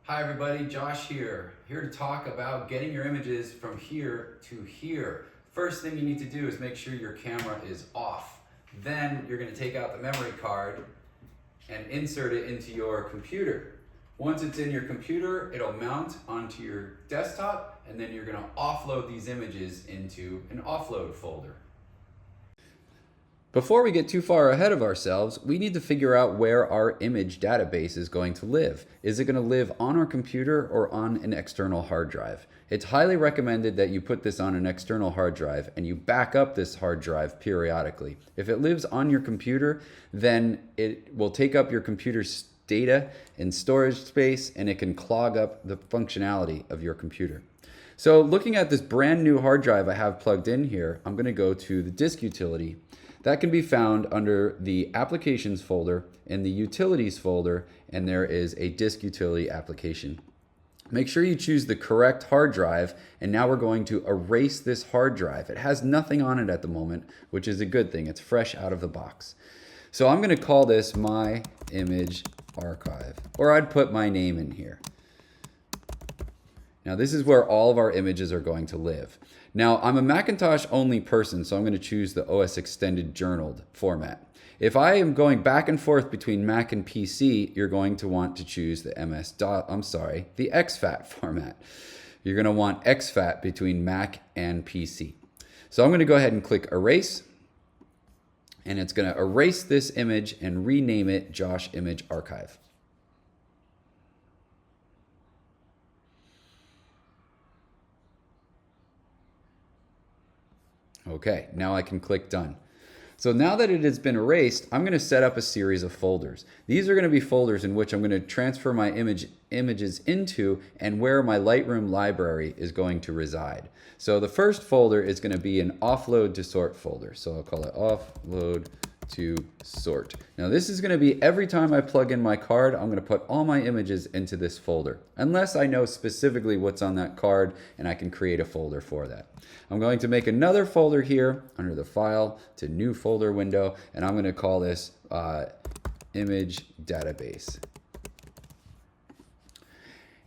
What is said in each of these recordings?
Hi everybody, Josh here to talk about getting your images from here to here. First thing you need to do is make sure your camera is off. Then you're going to take out the memory card and insert it into your computer. Once it's in your computer, it'll mount onto your desktop, and then you're going to offload these images into an offload folder. Before we get too far ahead of ourselves, we need to figure out where our image database is going to live. Is it going to live on our computer or on an external hard drive? It's highly recommended that you put this on an external hard drive and you back up this hard drive periodically. If it lives on your computer, then it will take up your computer's data and storage space, and it can clog up the functionality of your computer. So looking at this brand new hard drive I have plugged in here, I'm going to go to the disk utility. That can be found under the Applications folder in the Utilities folder, and there is a disk utility application. Make sure you choose the correct hard drive, and now we're going to erase this hard drive. It has nothing on it at the moment, which is a good thing. It's fresh out of the box. So I'm going to call this My Image Archive, or I'd put my name in here. Now this is where all of our images are going to live. Now I'm a Macintosh only person, so I'm going to choose the OS Extended Journaled format. If I am going back and forth between Mac and PC, you're going to want to choose the the exFAT format. You're going to want exFAT between Mac and PC. So I'm going to go ahead and click Erase, and it's going to erase this image and rename it Josh Image Archive. Okay, now I can click Done. So now that it has been erased, I'm going to set up a series of folders. These are going to be folders in which I'm going to transfer my images into, and where my Lightroom library is going to reside. So the first folder is going to be an offload to sort folder. So I'll call it offload to sort. Now this is going to be every time I plug in my card, I'm going to put all my images into this folder, unless I know specifically what's on that card and I can create a folder for that. I'm going to make another folder here under the File to New Folder window, and I'm going to call this Image Database.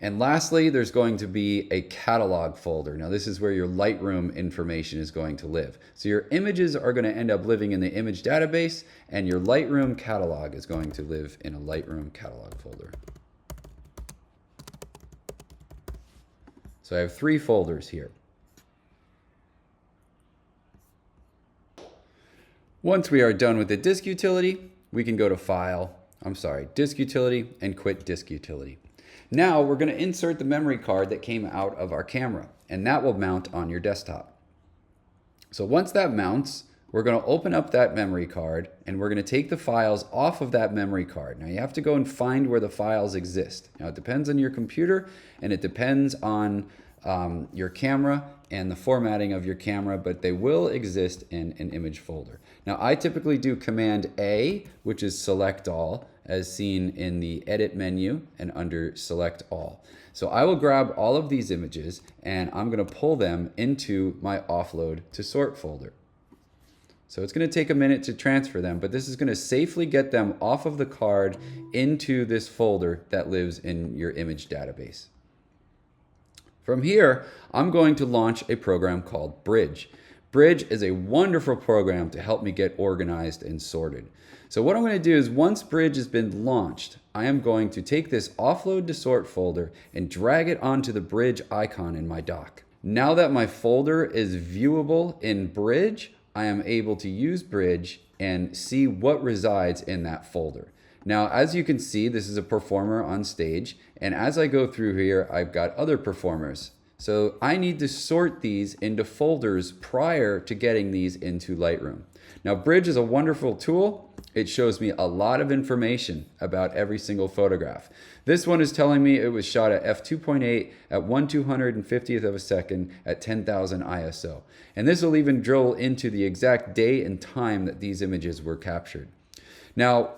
And lastly, there's going to be a catalog folder. Now this is where your Lightroom information is going to live. So your images are going to end up living in the image database, and your Lightroom catalog is going to live in a Lightroom catalog folder. So I have 3 folders here. Once we are done with the disk utility, we can go to disk utility, and quit disk utility. Now we're going to insert the memory card that came out of our camera, and that will mount on your desktop. So once that mounts, we're going to open up that memory card, and we're going to take the files off of that memory card. Now you have to go and find where the files exist. Now it depends on your computer, and it depends on your camera and the formatting of your camera, but they will exist in an image folder. Now I typically do Command A, which is select all, as seen in the edit menu and under select all. So I will grab all of these images and I'm going to pull them into my offload to sort folder. So it's going to take a minute to transfer them, but this is going to safely get them off of the card into this folder that lives in your image database. From here, I'm going to launch a program called Bridge. Bridge is a wonderful program to help me get organized and sorted. So what I'm going to do is, once Bridge has been launched, I am going to take this offload to sort folder and drag it onto the Bridge icon in my dock. Now that my folder is viewable in Bridge, I am able to use Bridge and see what resides in that folder. Now, as you can see, this is a performer on stage, and as I go through here, I've got other performers. So I need to sort these into folders prior to getting these into Lightroom. Now, Bridge is a wonderful tool. It shows me a lot of information about every single photograph. This one is telling me it was shot at f2.8 at 1/250th of a second at 10,000 ISO. And this will even drill into the exact day and time that these images were captured. Now,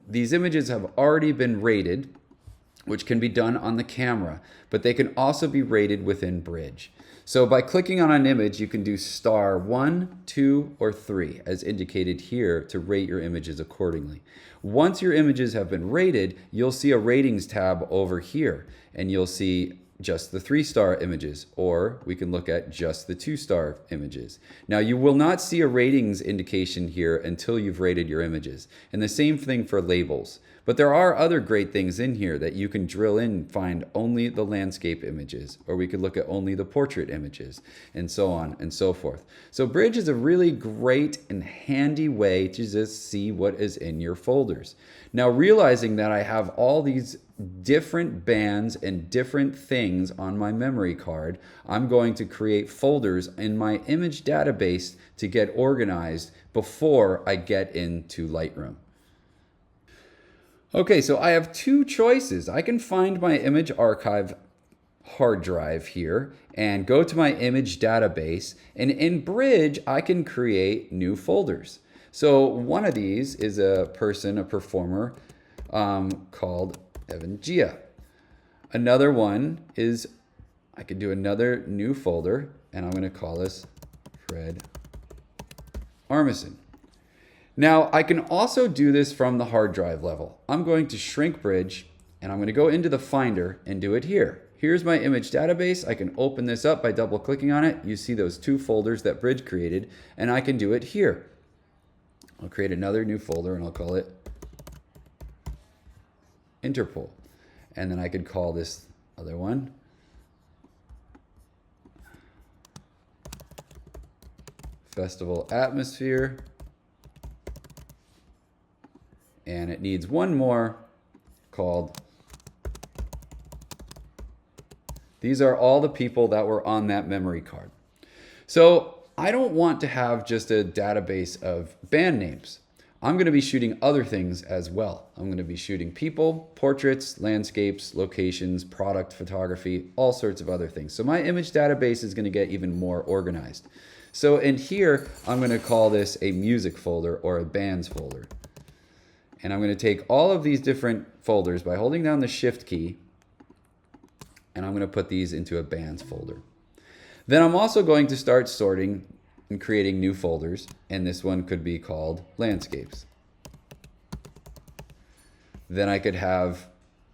these images have already been rated, which can be done on the camera, but they can also be rated within Bridge. So by clicking on an image, you can do star 1, 2, or 3, as indicated here, to rate your images accordingly. Once your images have been rated, you'll see a ratings tab over here, and you'll see just the 3-star images, or we can look at just the 2-star images. Now, you will not see a ratings indication here until you've rated your images. And the same thing for labels. But there are other great things in here that you can drill in and find only the landscape images, or we could look at only the portrait images, and so on and so forth. So Bridge is a really great and handy way to just see what is in your folders. Now, realizing that I have all these different bands and different things on my memory card, I'm going to create folders in my image database to get organized before I get into Lightroom. Okay, so I have two choices. I can find my image archive hard drive here and go to my image database, and in Bridge I can create new folders. So one of these is a performer called Evan Gia. Another one is, I could do another new folder, and I'm going to call this Fred Armisen. Now, I can also do this from the hard drive level. I'm going to shrink Bridge, and I'm going to go into the Finder and do it here. Here's my image database. I can open this up by double clicking on it. You see those two folders that Bridge created, and I can do it here. I'll create another new folder, and I'll call it Interpol. And then I could call this other one Festival Atmosphere. And it needs one more called, these are all the people that were on that memory card. So I don't want to have just a database of band names. I'm going to be shooting other things as well. I'm going to be shooting people, portraits, landscapes, locations, product photography, all sorts of other things. So my image database is going to get even more organized. So in here, I'm going to call this a music folder or a bands folder. And I'm going to take all of these different folders by holding down the Shift key, and I'm going to put these into a bands folder. Then I'm also going to start sorting and creating new folders, and this one could be called landscapes. Then I could have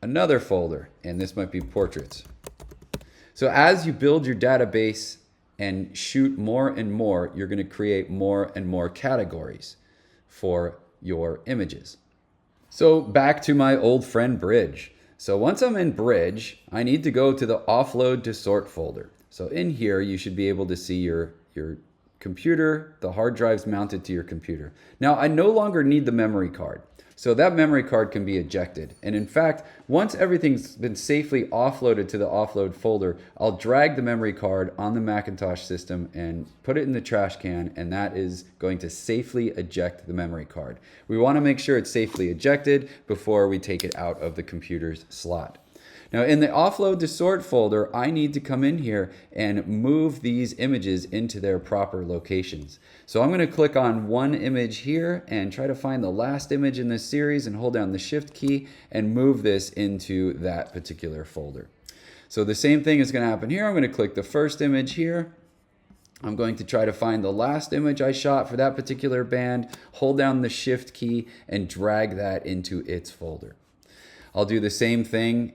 another folder, and this might be portraits. So as you build your database and shoot more and more, you're going to create more and more categories for your images. So back to my old friend Bridge. So once I'm in Bridge, I need to go to the offload to sort folder. So in here, you should be able to see your computer, the hard drives mounted to your computer. Now, I no longer need the memory card. So that memory card can be ejected. And in fact, once everything's been safely offloaded to the offload folder, I'll drag the memory card on the Macintosh system and put it in the trash can, and that is going to safely eject the memory card. We want to make sure it's safely ejected before we take it out of the computer's slot. Now in the offload to sort folder, I need to come in here and move these images into their proper locations. So I'm going to click on one image here and try to find the last image in this series and hold down the Shift key and move this into that particular folder. So the same thing is going to happen here. I'm going to click the first image here. I'm going to try to find the last image I shot for that particular band, hold down the Shift key and drag that into its folder. I'll do the same thing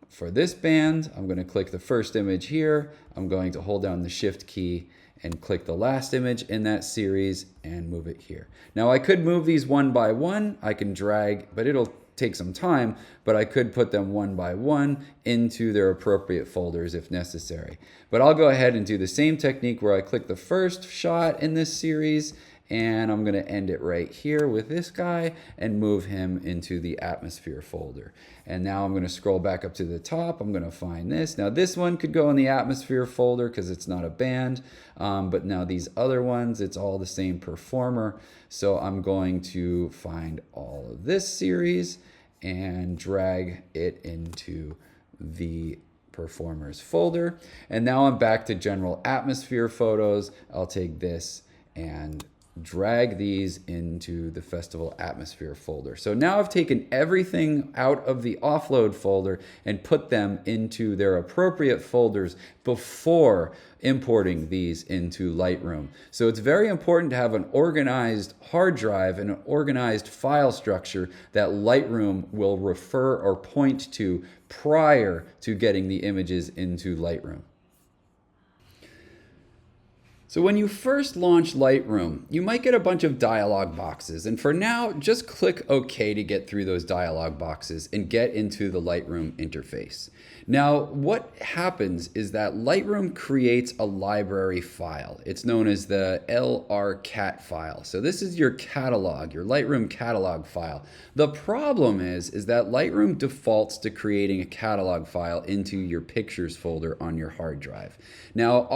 for this band. I'm going to click the first image here. I'm going to hold down the Shift key and click the last image in that series and move it here. Now I could move these one by one. I can drag, but it'll take some time, but I could put them one by one into their appropriate folders if necessary. But I'll go ahead and do the same technique where I click the first shot in this series, and I'm going to end it right here with this guy and move him into the atmosphere folder. And now I'm going to scroll back up to the top. I'm going to find this. Now this one could go in the atmosphere folder because it's not a band. But now these other ones, it's all the same performer. So I'm going to find all of this series and drag it into the performers folder. And now I'm back to general atmosphere photos. I'll take this and drag these into the festival atmosphere folder. So now I've taken everything out of the offload folder and put them into their appropriate folders before importing these into Lightroom. So it's very important to have an organized hard drive and an organized file structure that Lightroom will refer or point to prior to getting the images into Lightroom. So when you first launch Lightroom, you might get a bunch of dialog boxes. And for now, just click OK to get through those dialog boxes and get into the Lightroom interface. Now, what happens is that Lightroom creates a library file. It's known as the LRCat file. So this is your catalog, your Lightroom catalog file. The problem is that Lightroom defaults to creating a catalog file into your pictures folder on your hard drive. Now,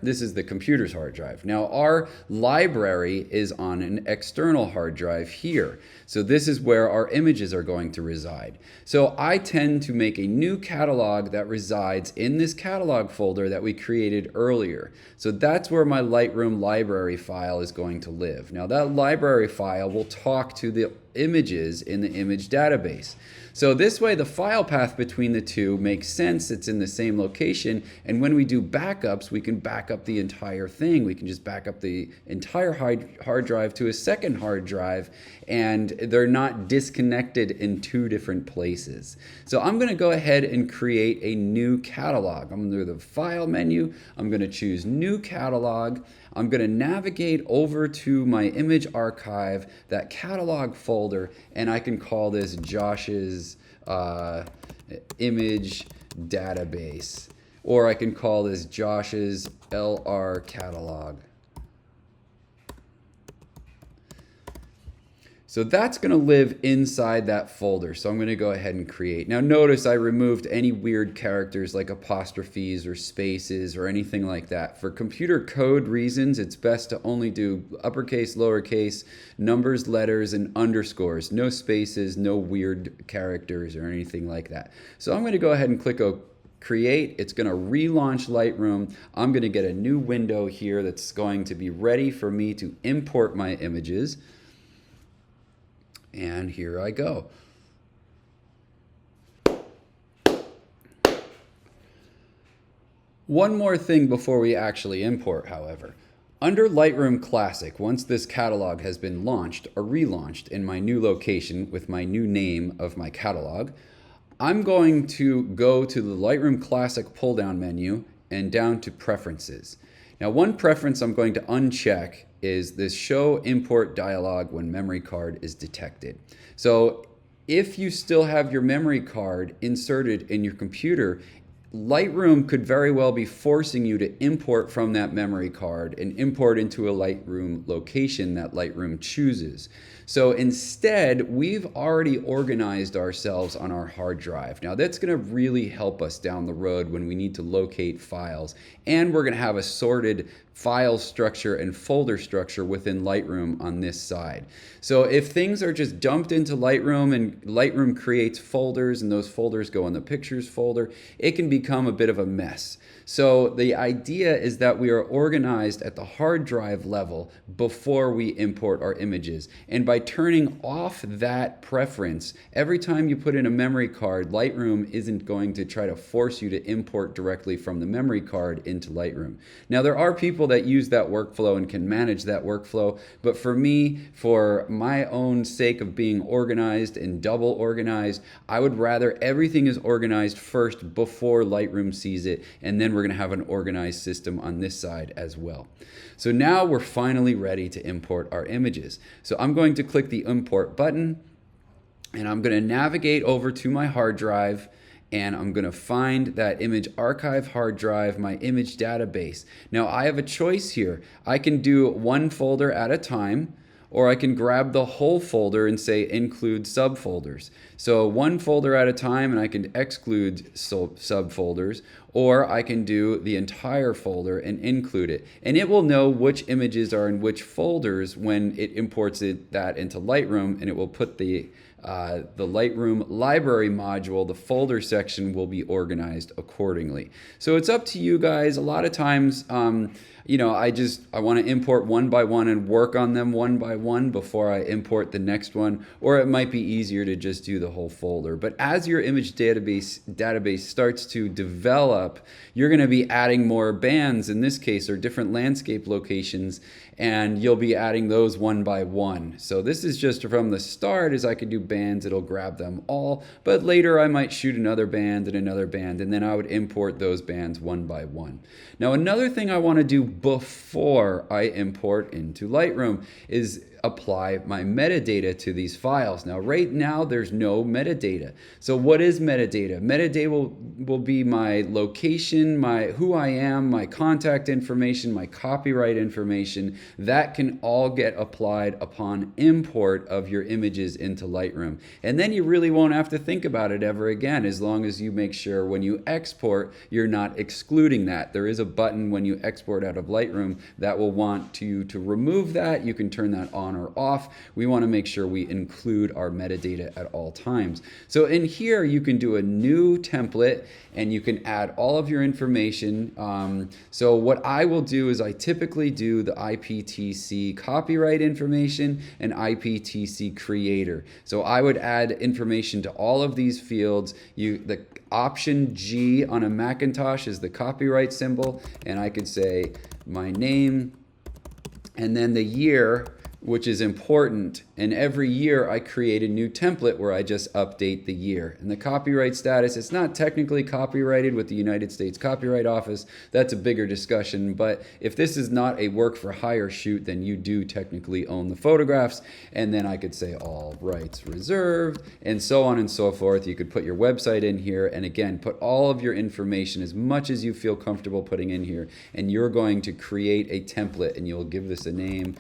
this is the computer's hard drive. Now, our library is on an external hard drive here. So this is where our images are going to reside. So I tend to make a new catalog that resides in this catalog folder that we created earlier. So that's where my Lightroom library file is going to live. Now that library file will talk to the images in the image database. So this way the file path between the two makes sense. It's in the same location, and when we do backups, we can back up the entire thing. We can just back up the entire hard drive to a second hard drive, and they're not disconnected in two different places. So I'm going to go ahead and create a new catalog. I'm under the File menu. I'm going to choose New Catalog. I'm going to navigate over to my image archive, that catalog folder, and I can call this Josh's image database, or I can call this Josh's LR catalog. So that's going to live inside that folder. So I'm going to go ahead and create. Now notice I removed any weird characters like apostrophes or spaces or anything like that. For computer code reasons, it's best to only do uppercase, lowercase, numbers, letters, and underscores. No spaces, no weird characters or anything like that. So I'm going to go ahead and click Create. It's going to relaunch Lightroom. I'm going to get a new window here that's going to be ready for me to import my images. And here I go. One more thing before we actually import, however. Under Lightroom Classic, once this catalog has been launched or relaunched in my new location with my new name of my catalog, I'm going to go to the Lightroom Classic pull-down menu and down to Preferences. Now, one preference I'm going to uncheck is this Show Import Dialog when memory card is detected. So if you still have your memory card inserted in your computer, Lightroom could very well be forcing you to import from that memory card and import into a Lightroom location that Lightroom chooses. So instead, we've already organized ourselves on our hard drive. Now that's going to really help us down the road when we need to locate files, and we're going to have a sorted file structure and folder structure within Lightroom on this side. So if things are just dumped into Lightroom and Lightroom creates folders and those folders go in the pictures folder, it can become a bit of a mess. So the idea is that we are organized at the hard drive level before we import our images. And by turning off that preference, every time you put in a memory card, Lightroom isn't going to try to force you to import directly from the memory card into Lightroom. Now there are people that use that workflow and can manage that workflow, but for me, for my own sake of being organized and double organized, I would rather everything is organized first before Lightroom sees it, and then we're going to have an organized system on this side as well. So now we're finally ready to import our images. So I'm going to click the import button, and I'm going to navigate over to my hard drive, and I'm going to find that image archive hard drive, my image database. Now I have a choice here. I can do one folder at a time, or I can grab the whole folder and say include subfolders. So one folder at a time, and I can exclude subfolders, or I can do the entire folder and include it. And it will know which images are in which folders when it imports that into Lightroom, and it will put the the Lightroom library module, the folder section will be organized accordingly. So it's up to you guys. A lot of times, you know, I want to import one by one and work on them one by one before I import the next one, or it might be easier to just do the whole folder. But as your image database starts to develop, you're going to be adding more bands in this case, or different landscape locations, and you'll be adding those one by one. So this is just from the start. As I could do bands, it'll grab them all, but later I might shoot another band, and then I would import those bands one by one. Now another thing I want to do before I import into Lightroom is apply my metadata to these files. Now right now there's no metadata. So what is metadata? Metadata will be my location, my who I am, my contact information, my copyright information. That can all get applied upon import of your images into Lightroom. And then you really won't have to think about it ever again, as long as you make sure when you export you're not excluding that. There is a button when you export out of Lightroom that will want you to remove that. You can turn that on or off. We want to make sure we include our metadata at all times. So in here you can do a new template and you can add all of your information. So what I will do is I typically do the IPTC copyright information and IPTC creator. So I would add information to all of these fields. The option G on a Macintosh is the copyright symbol, and I could say my name and then the year, which is important. And every year I create a new template where I just update the year. And the copyright status, it's not technically copyrighted with the United States Copyright Office. That's a bigger discussion. But if this is not a work for hire shoot, then you do technically own the photographs. And then I could say all rights reserved, and so on and so forth. You could put your website in here, and again, put all of your information, as much as you feel comfortable putting in here. And you're going to create a template, and you'll give this a name.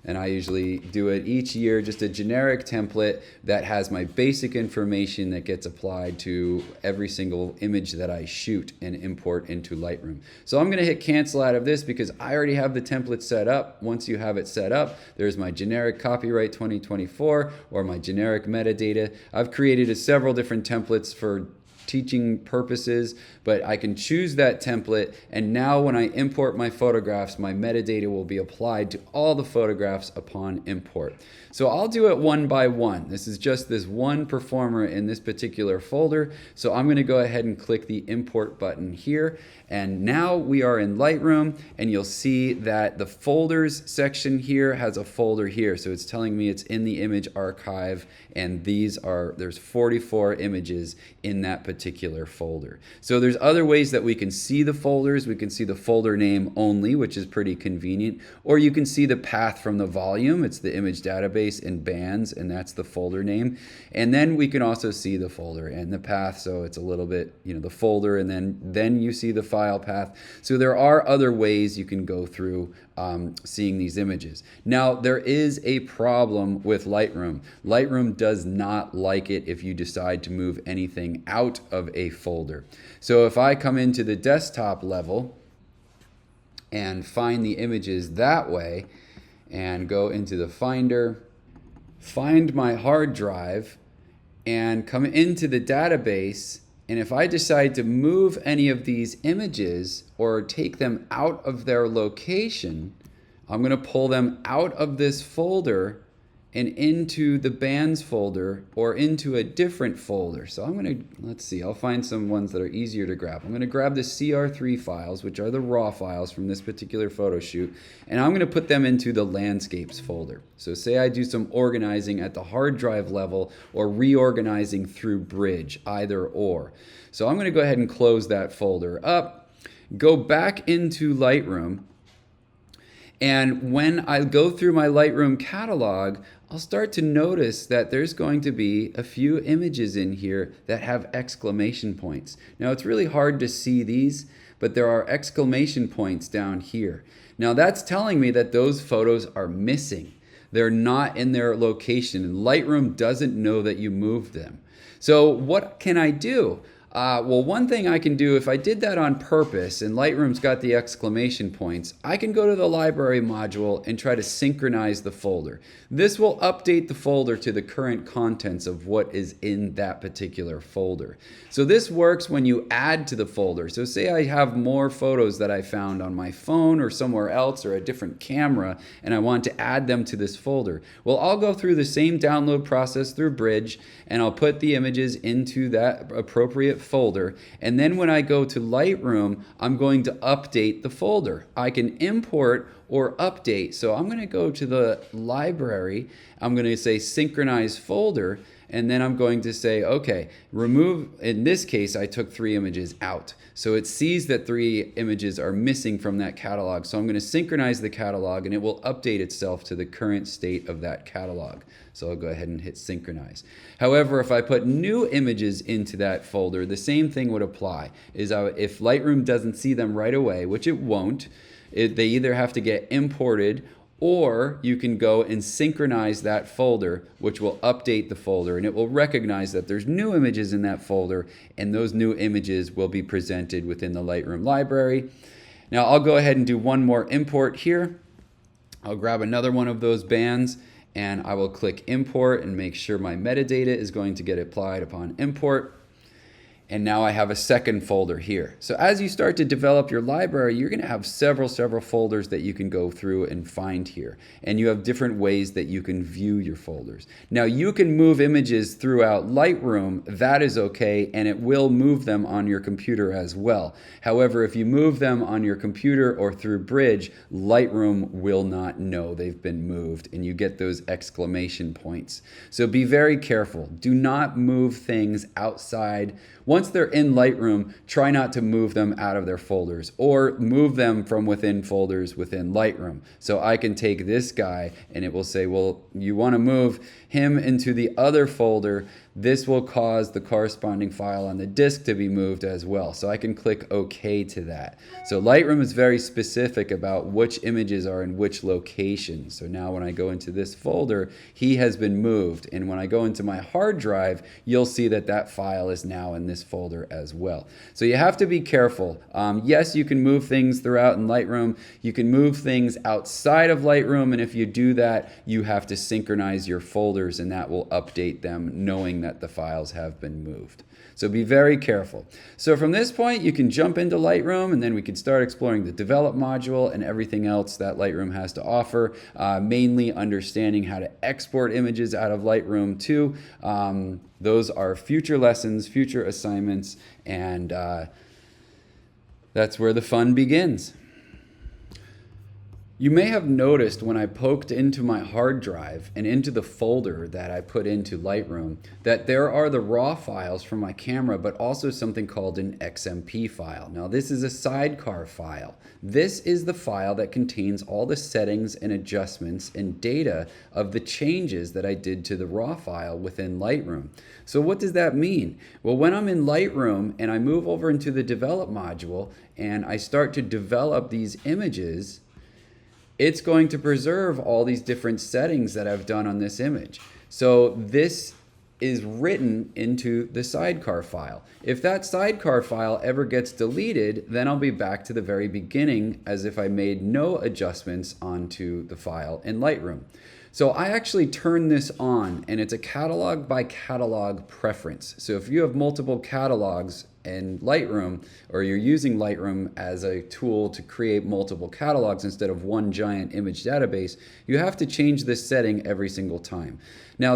And I usually do it each year, just a generic template that has my basic information that gets applied to every single image that I shoot and import into Lightroom. So I'm gonna hit cancel out of this because I already have the template set up. Once you have it set up, there's my generic copyright 2024 or my generic metadata. I've created several different templates for teaching purposes, but I can choose that template, and now when I import my photographs, my metadata will be applied to all the photographs upon import. So I'll do it one by one. This is just this one performer in this particular folder, so I'm going to go ahead and click the import button here, and now we are in Lightroom, and you'll see that the folders section here has a folder here, so it's telling me it's in the image archive, and there's 44 images in that particular folder. So there's other ways that we can see the folders. We can see the folder name only, which is pretty convenient, or you can see the path from the volume. It's the image database in bands, and that's the folder name. And then we can also see the folder and the path, so it's a little bit, the folder, and then you see the file path. So there are other ways you can go through seeing these images. Now, there is a problem with Lightroom. Lightroom does not like it if you decide to move anything out of a folder. So if I come into the desktop level and find the images that way and go into the Finder, find my hard drive, and come into the database, and if I decide to move any of these images or take them out of their location, I'm going to pull them out of this folder and into the bands folder or into a different folder. So I'm going to, let's see, I'll find some ones that are easier to grab. I'm going to grab the CR3 files, which are the raw files from this particular photo shoot, and I'm going to put them into the landscapes folder. So say I do some organizing at the hard drive level or reorganizing through Bridge, either or. So I'm going to go ahead and close that folder up, go back into Lightroom, and when I go through my Lightroom catalog, I'll start to notice that there's going to be a few images in here that have exclamation points. Now, it's really hard to see these, but there are exclamation points down here. Now, that's telling me that those photos are missing. They're not in their location, and Lightroom doesn't know that you moved them. So what can I do? Well, one thing I can do, if I did that on purpose and Lightroom's got the exclamation points, I can go to the library module and try to synchronize the folder. This will update the folder to the current contents of what is in that particular folder. So this works when you add to the folder. So say I have more photos that I found on my phone or somewhere else or a different camera, and I want to add them to this folder. Well, I'll go through the same download process through Bridge, and I'll put the images into that appropriate folder, and then when I go to Lightroom, I'm going to update the folder. I can import or update. So I'm going to go to the library, I'm going to say synchronize folder, and then I'm going to say, okay, remove, in this case, I took 3 images out. So it sees that 3 images are missing from that catalog. So I'm going to synchronize the catalog and it will update itself to the current state of that catalog. So I'll go ahead and hit synchronize. However, if I put new images into that folder, the same thing would apply. If Lightroom doesn't see them right away, which it won't, they either have to get imported, or you can go and synchronize that folder, which will update the folder, and it will recognize that there's new images in that folder, and those new images will be presented within the Lightroom library. Now I'll go ahead and do one more import here. I'll grab another one of those bands, and I will click import and make sure my metadata is going to get applied upon import. And now I have a second folder here. So as you start to develop your library, you're going to have several folders that you can go through and find here. And you have different ways that you can view your folders. Now you can move images throughout Lightroom. That is okay, and it will move them on your computer as well. However, if you move them on your computer or through Bridge, Lightroom will not know they've been moved, and you get those exclamation points. So be very careful. Do not move things outside. Once they're in Lightroom, try not to move them out of their folders or move them from within folders within Lightroom. So I can take this guy and it will say, well, you want to move him into the other folder. This will cause the corresponding file on the disk to be moved as well. So I can click OK to that. So Lightroom is very specific about which images are in which location. So now when I go into this folder, he has been moved. And when I go into my hard drive, you'll see that that file is now in this folder as well. So you have to be careful. Yes, you can move things throughout in Lightroom. You can move things outside of Lightroom. And if you do that, you have to synchronize your folders, and that will update them knowing that the files have been moved. So be very careful. So from this point, you can jump into Lightroom, and then we can start exploring the develop module and everything else that Lightroom has to offer, mainly understanding how to export images out of Lightroom too. Those are future lessons, future assignments, and that's where the fun begins. You may have noticed when I poked into my hard drive and into the folder that I put into Lightroom that there are the raw files from my camera, but also something called an XMP file. Now this is a sidecar file. This is the file that contains all the settings and adjustments and data of the changes that I did to the raw file within Lightroom. So what does that mean? Well, when I'm in Lightroom and I move over into the develop module and I start to develop these images, it's going to preserve all these different settings that I've done on this image. So this is written into the sidecar file. If that sidecar file ever gets deleted, then I'll be back to the very beginning as if I made no adjustments onto the file in Lightroom. So I actually turn this on, and it's a catalog by catalog preference. So if you have multiple catalogs in Lightroom, or you're using Lightroom as a tool to create multiple catalogs instead of one giant image database, you have to change this setting every single time. Now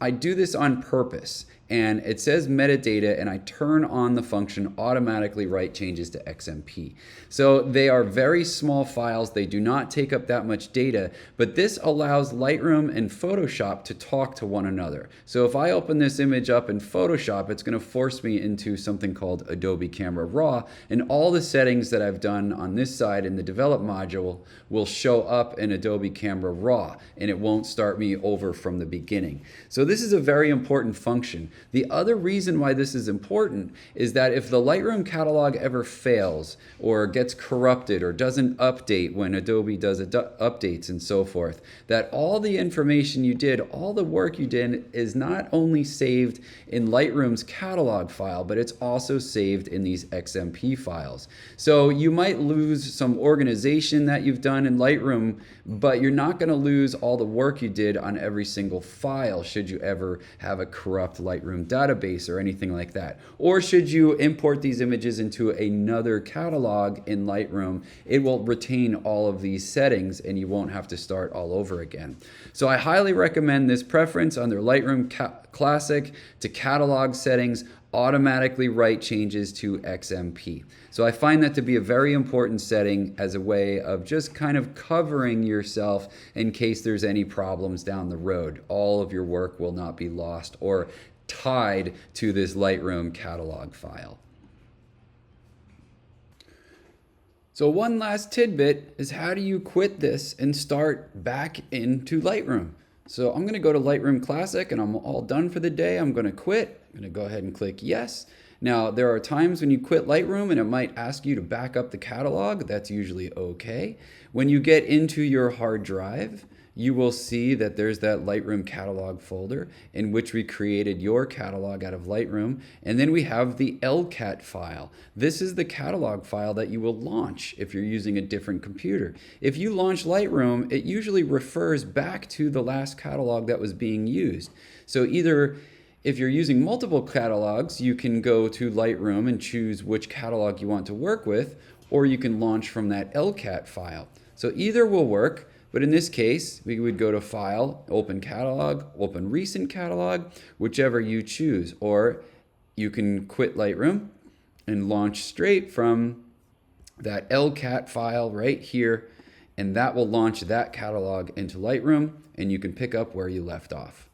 I do this on purpose, and it says metadata, and I turn on the function automatically write changes to XMP. So they are very small files, they do not take up that much data, but this allows Lightroom and Photoshop to talk to one another. So if I open this image up in Photoshop, it's going to force me into something called Adobe Camera Raw, and all the settings that I've done on this side in the develop module will show up in Adobe Camera Raw, and it won't start me over from the beginning. So this is a very important function. The other reason why this is important is that if the Lightroom catalog ever fails or gets corrupted or doesn't update when Adobe does updates and so forth, that all the information you did, all the work you did is not only saved in Lightroom's catalog file, but it's also saved in these XMP files. So you might lose some organization that you've done in Lightroom, but you're not going to lose all the work you did on every single file should you ever have a corrupt Lightroom database or anything like that. Or should you import these images into another catalog in Lightroom, it will retain all of these settings and you won't have to start all over again. So I highly recommend this preference under Lightroom Classic to catalog settings, automatically write changes to XMP. So I find that to be a very important setting as a way of just kind of covering yourself in case there's any problems down the road. All of your work will not be lost or tied to this Lightroom catalog file. So one last tidbit is, how do you quit this and start back into Lightroom? So I'm going to go to Lightroom Classic and I'm all done for the day. I'm going to quit. I'm going to go ahead and click yes. Now, there are times when you quit Lightroom and it might ask you to back up the catalog. That's usually okay. When you get into your hard drive, you will see that there's that Lightroom catalog folder in which we created your catalog out of Lightroom. And then we have the LCAT file. This is the catalog file that you will launch if you're using a different computer. If you launch Lightroom, it usually refers back to the last catalog that was being used. So either if you're using multiple catalogs, you can go to Lightroom and choose which catalog you want to work with, or you can launch from that LCAT file. So either will work. But in this case, we would go to File, Open Catalog, Open Recent Catalog, whichever you choose. Or you can quit Lightroom and launch straight from that LCAT file right here, and that will launch that catalog into Lightroom, and you can pick up where you left off.